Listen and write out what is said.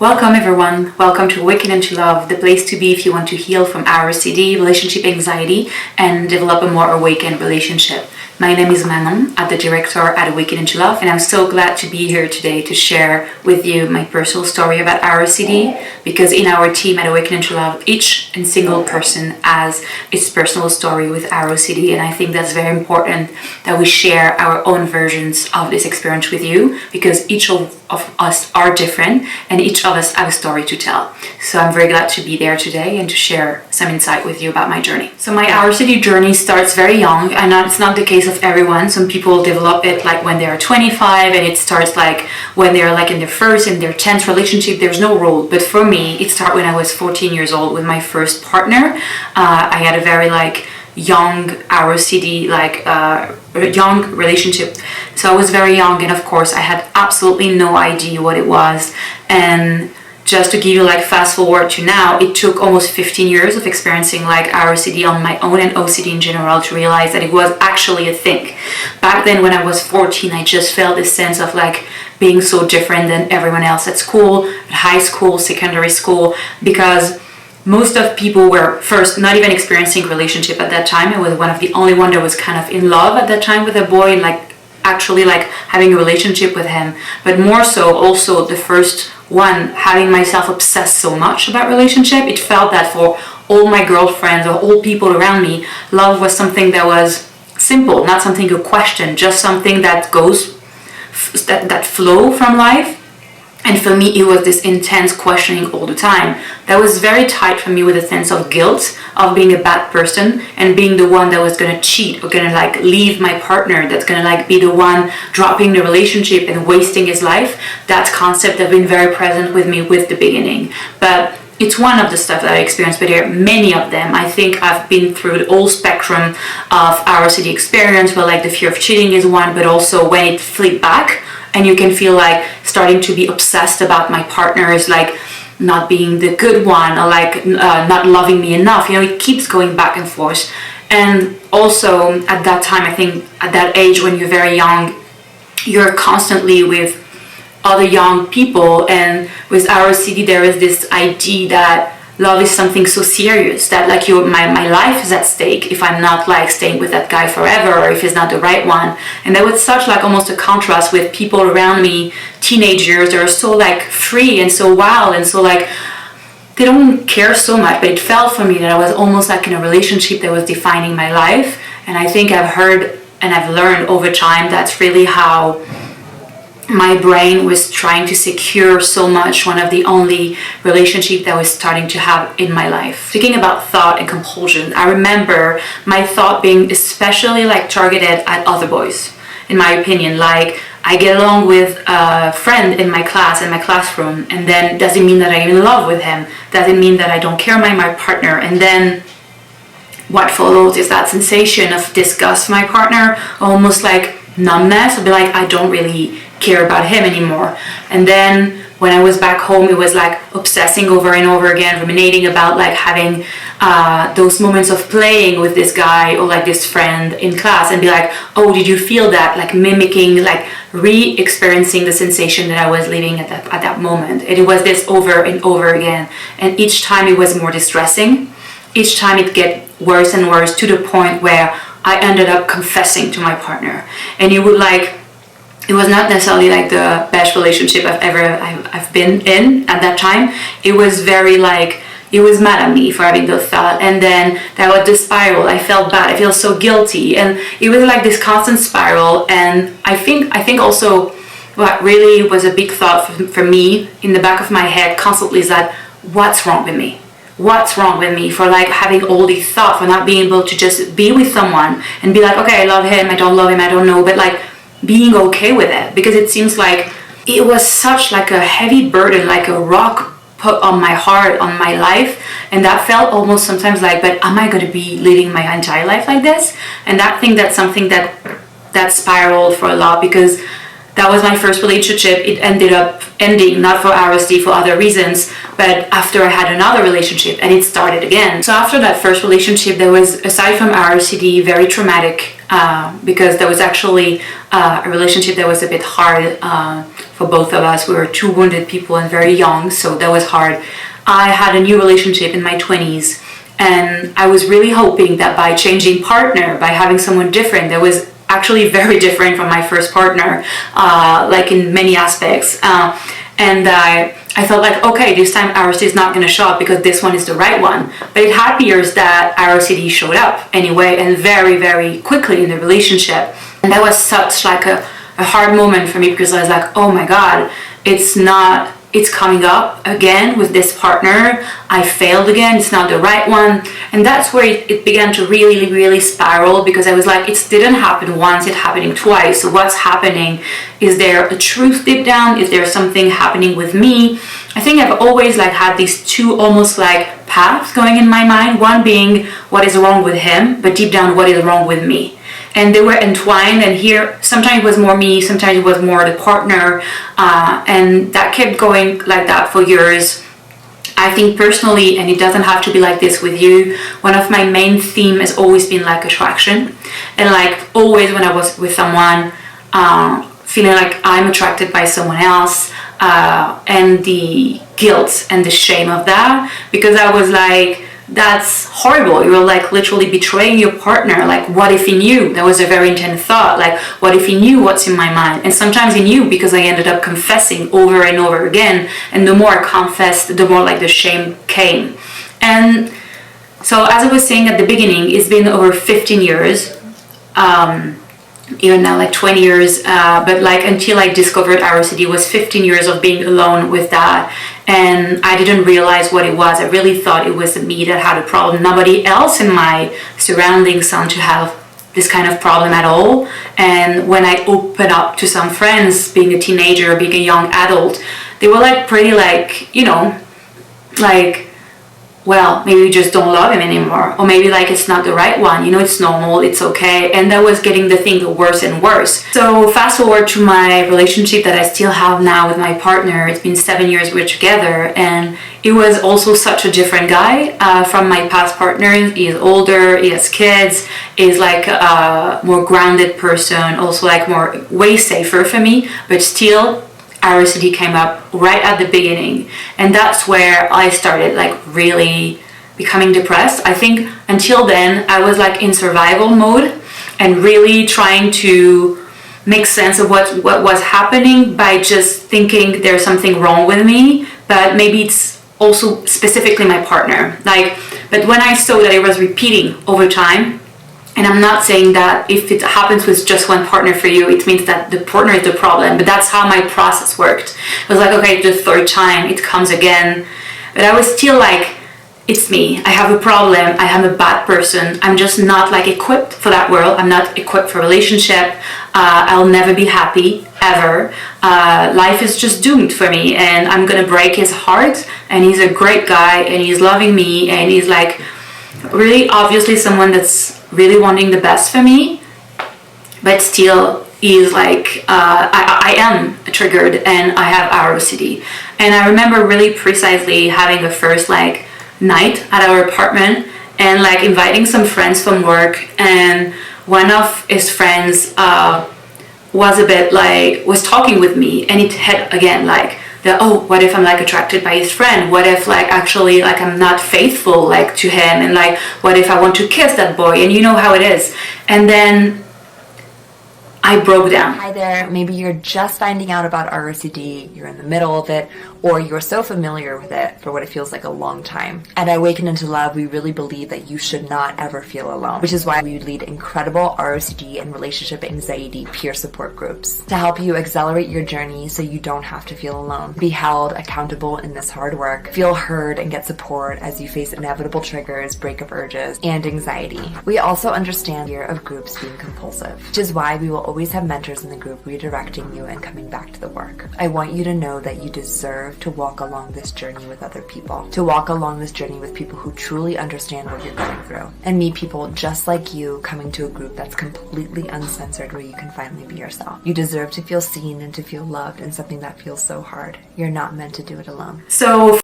Welcome everyone. Welcome to Awaken into Love, the place to be if you want to heal from ROCD, relationship anxiety, and develop a more awakened relationship. My name is Manon, I'm the director at Awaken into Love, and I'm so glad to be here today to share with you my personal story about ROCD, because in our team at Awaken into Love, each and single person has its personal story with ROCD, and I think that's very important that we share our own versions of this experience with you, because each of us are different and each of us have a story to tell. So I'm very glad to be there today and to share some insight with you about my journey. So my ROCD journey starts very young, and it's not the case of everyone. Some people develop it like when they are 25, and it starts like when they're like in their first and their 10th relationship. There's no rule, but for me it started when I was 14 years old with my first partner. I had a very young ROCD, young relationship. So I was very young, and of course I had absolutely no idea what it was. And just to give you fast forward to now, it took almost 15 years of experiencing ROCD on my own and OCD in general to realize that it was actually a thing. Back then when I was 14, I just felt this sense of being so different than everyone else at school, at high school, secondary school, because most of people were first not even experiencing relationship at that time. I was one of the only one that was kind of in love at that time with a boy and actually having a relationship with him, but more so also the first one having myself obsessed so much about relationship. It felt that for all my girlfriends or all people around me, love was something that was simple, not something you question, just something that goes that flow from life. And for me, it was this intense questioning all the time that was very tight for me, with a sense of guilt of being a bad person and being the one that was going to cheat or going to leave my partner, that's going to be the one dropping the relationship and wasting his life. That concept has been very present with me with the beginning. But it's one of the stuff that I experienced, but there are many of them. I think I've been through the whole spectrum of ROCD experience, where the fear of cheating is one, but also when it flipped back and you can feel starting to be obsessed about my partners, not being the good one, or not loving me enough. It keeps going back and forth. And also at that time, I think at that age when you're very young, you're constantly with other young people, and with ROCD there is this idea that love is something so serious that my life is at stake if I'm not staying with that guy forever, or if it's not the right one. And there was such almost a contrast with people around me, teenagers. They're so free and so wild and so they don't care so much. But it felt for me that I was almost in a relationship that was defining my life. And I think I've heard and I've learned over time that's really how my brain was trying to secure so much one of the only relationships that I was starting to have in my life. Speaking about thought and compulsion, I remember my thought being especially targeted at other boys, in my opinion. I get along with a friend in my class, in my classroom, and then doesn't mean that I'm in love with him, doesn't mean that I don't care about my partner. And then what follows is that sensation of disgust for my partner, almost numbness. I'll be I don't really care about him anymore. And then when I was back home, it was obsessing over and over again, ruminating about having those moments of playing with this guy or this friend in class, and be oh, did you feel that? Mimicking, re-experiencing the sensation that I was living at that moment. And it was this over and over again, and each time it was more distressing. Each time it get worse and worse, to the point where I ended up confessing to my partner. And it would it was not necessarily the best relationship I've been in at that time. It was very it was mad at me for having those thoughts. And then there was this spiral. I felt bad, I feel so guilty, and it was this constant spiral. And I think also what really was a big thought for me in the back of my head constantly is that what's wrong with me? What's wrong with me for having all these thoughts, for not being able to just be with someone and be okay, I love him, I don't love him, I don't know, but being okay with it. Because it seems it was such a heavy burden, a rock put on my heart, on my life. And that felt almost sometimes but am I going to be living my entire life like this? And that's something that spiraled for a lot, because that was my first relationship. It ended up ending, not for ROCD, for other reasons, but after I had another relationship, and it started again. So after that first relationship, there was, aside from ROCD, very traumatic, because there was actually a relationship that was a bit hard for both of us. We were two wounded people and very young, so that was hard. I had a new relationship in my 20s, and I was really hoping that by changing partner, by having someone different, that was actually very different from my first partner, like in many aspects. And I felt like, okay, this time ROCD is not going to show up because this one is the right one. But it appears that ROCD showed up anyway, and very, very quickly in the relationship. And that was such like a hard moment for me, because I was like, oh my God, it's coming up again with this partner. I failed again, it's not the right one. And that's where it began to really, really spiral, because I was like, it didn't happen once, it's happening twice. So what's happening? Is there a truth deep down? Is there something happening with me? I think I've always like had these two almost like paths going in my mind. One being what is wrong with him, but deep down, what is wrong with me? And they were entwined, and here sometimes it was more me, sometimes it was more the partner, and that kept going like that for years. I think personally, and it doesn't have to be like this with you, one of my main theme has always been like attraction, and like always when I was with someone, feeling like I'm attracted by someone else, and the guilt and the shame of that, because I was like, that's horrible. You're like literally betraying your partner. Like, what if he knew? That was a very intense thought. Like, what if he knew what's in my mind? And sometimes he knew, because I ended up confessing over and over again. And the more I confessed, the more like the shame came. And so, as I was saying at the beginning, it's been over 15 years. Even now like 20 years, but like until I discovered ROCD was 15 years of being alone with that, and I didn't realize what it was. I really thought it was me that had a problem. Nobody else in my surroundings seemed to have this kind of problem at all. And when I opened up to some friends, being a teenager, being a young adult, they were like pretty like, you know, like, well, maybe you just don't love him anymore, or maybe like it's not the right one, you know, it's normal, it's okay. And that was getting the thing worse and worse. So fast forward to my relationship that I still have now with my partner. It's been 7 years we're together, and it was also such a different guy from my past partners. He is older, he has kids, he's like a more grounded person, also like more way safer for me, but still ROCD came up right at the beginning, and that's where I started like really becoming depressed. I think until then I was like in survival mode and really trying to make sense of what was happening by just thinking there's something wrong with me, but maybe it's also specifically my partner. Like, but when I saw that it was repeating over time, and I'm not saying that if it happens with just one partner for you, it means that the partner is the problem, but that's how my process worked. It was like, okay, the third time it comes again, but I was still like, it's me, I have a problem, I am a bad person, I'm just not like equipped for that world, I'm not equipped for a relationship, I'll never be happy, ever. Life is just doomed for me, and I'm gonna break his heart, and he's a great guy, and he's loving me, and he's like really obviously someone that's really wanting the best for me, but still is like I am triggered and I have ROCD. And I remember really precisely having the first like night at our apartment and like inviting some friends from work, and one of his friends was talking with me, and it had again like oh, what if I'm like attracted by his friend? What if like actually like I'm not faithful like to him, and like what if I want to kiss that boy? And you know how it is. And then I broke down. Hi there, maybe you're just finding out about ROCD, you're in the middle of it, or you're so familiar with it for what it feels like a long time. At Awaken into Love, we really believe that you should not ever feel alone, which is why we lead incredible ROCD and relationship anxiety peer support groups to help you accelerate your journey so you don't have to feel alone. Be held accountable in this hard work, feel heard, and get support as you face inevitable triggers, breakup urges, and anxiety. We also understand the fear of groups being compulsive, which is why we will always have mentors in the group redirecting you and coming back to the work. I want you to know that you deserve to walk along this journey with other people, to walk along this journey with people who truly understand what you're going through, and meet people just like you coming to a group that's completely uncensored where you can finally be yourself. You deserve to feel seen and to feel loved in something that feels so hard. You're not meant to do it alone. So